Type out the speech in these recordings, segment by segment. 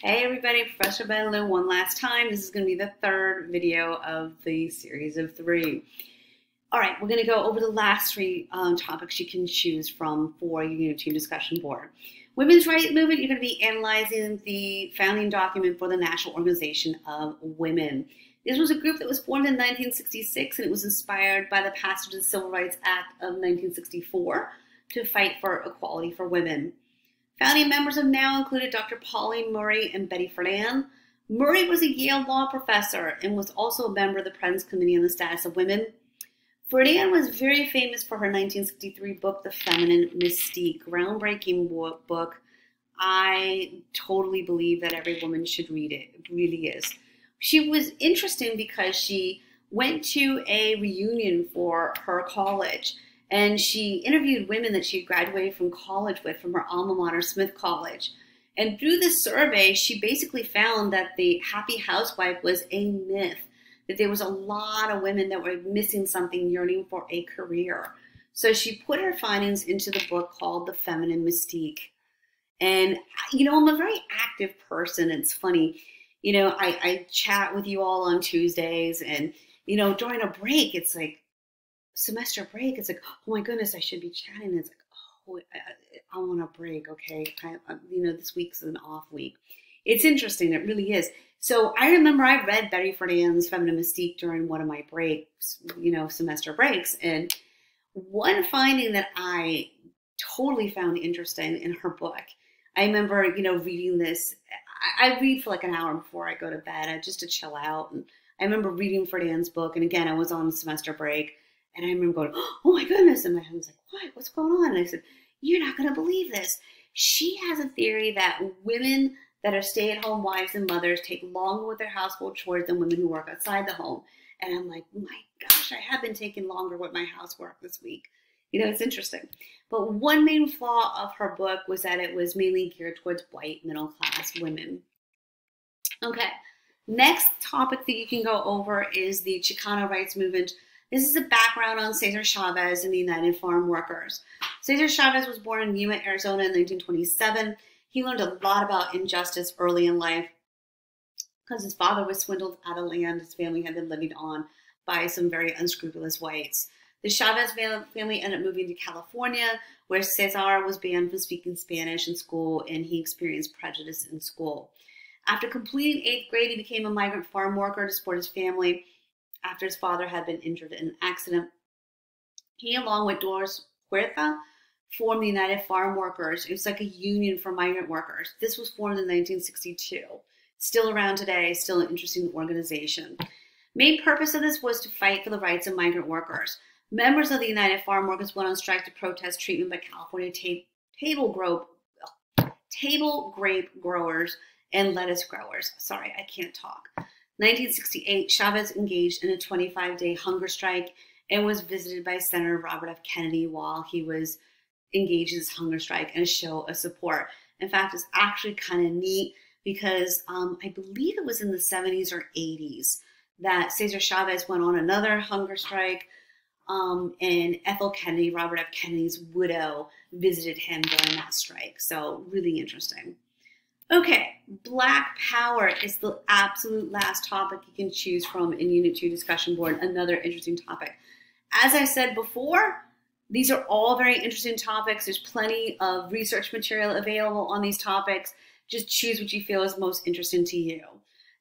Hey everybody, Professor Benelu one last time. This is going to be the third video of the series of 3. All right, we're going to go over the last 3 topics you can choose from for your Unit 2 discussion board. Women's Rights Movement, you're going to be analyzing the founding document for the National Organization of Women. This was a group that was formed in 1966, and it was inspired by the passage of the Civil Rights Act of 1964 to fight for equality for women. Founding members have now included Dr. Pauline Murray and Betty Friedan. Murray was a Yale law professor and was also a member of the President's Committee on the Status of Women. Friedan was very famous for her 1963 book, The Feminine Mystique, groundbreaking book. I totally believe that every woman should read it. It really is. She was interesting because she went to a reunion for her college, and she interviewed women that she graduated from college with, from her alma mater, Smith College. And through this survey, she basically found that the happy housewife was a myth, that there was a lot of women that were missing something, yearning for a career. So she put her findings into the book called The Feminine Mystique. And, you know, I'm a very active person. It's funny. You know, I chat with you all on Tuesdays, and, you know, during a break, it's like, semester break, it's like, oh my goodness, I should be chatting. It's like, oh, I want a break, okay? You know, this week's an off week. It's interesting, it really is. So I remember I read Betty Friedan's Feminine Mystique during one of my breaks, you know, semester breaks. And one finding that I totally found interesting in her book, I remember, you know, reading this. I read for like an hour before I go to bed, just to chill out. And I remember reading Friedan's book, and again, I was on semester break. And I remember going, oh my goodness. And my husband was like, what? What's going on? And I said, you're not going to believe this. She has a theory that women that are stay-at-home wives and mothers take longer with their household chores than women who work outside the home. And I'm like, my gosh, I have been taking longer with my housework this week. You know, it's interesting. But one main flaw of her book was that it was mainly geared towards white middle-class women. Okay, next topic that you can go over is the Chicano rights movement. This is a background on Cesar Chavez and the United Farm Workers. Cesar Chavez was born in Yuma, Arizona in 1927. He learned a lot about injustice early in life because his father was swindled out of land his family had been living on by some very unscrupulous whites. The Chavez family ended up moving to California, where Cesar was banned from speaking Spanish in school, and he experienced prejudice in school. After completing 8th grade, he became a migrant farm worker to support his family after his father had been injured in an accident. He, along with Doris Huerta, formed the United Farm Workers. It was like a union for migrant workers. This was formed in 1962. Still around today, still an interesting organization. Main purpose of this was to fight for the rights of migrant workers. Members of the United Farm Workers went on strike to protest treatment by California table grape growers and lettuce growers. Sorry, I can't talk. 1968, Chavez engaged in a 25-day hunger strike and was visited by Senator Robert F. Kennedy while he was engaged in this hunger strike and a show of support. In fact, it's actually kind of neat because I believe it was in the 70s or 80s that Cesar Chavez went on another hunger strike, and Ethel Kennedy, Robert F. Kennedy's widow, visited him during that strike. So really interesting. Okay, Black Power is the absolute last topic you can choose from in Unit 2 discussion board, another interesting topic. As I said before, these are all very interesting topics. There's plenty of research material available on these topics. Just choose what you feel is most interesting to you.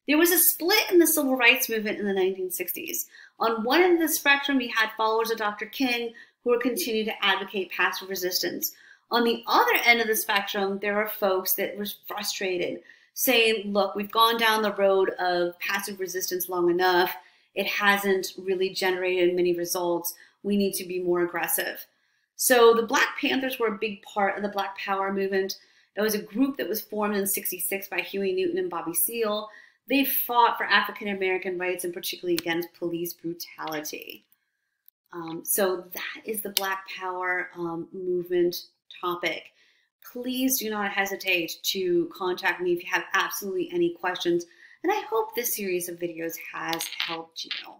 There was a split in the civil rights movement in the 1960s. On one end of the spectrum, you had followers of Dr. King who were continuing to advocate passive resistance. On the other end of the spectrum, there are folks that were frustrated, saying, look, we've gone down the road of passive resistance long enough. It hasn't really generated many results. We need to be more aggressive. So the Black Panthers were a big part of the Black Power movement. It was a group that was formed in '66 by Huey Newton and Bobby Seale. They fought for African American rights and particularly against police brutality. So that is the Black Power movement topic. Please do not hesitate to contact me if you have absolutely any questions. And I hope this series of videos has helped you.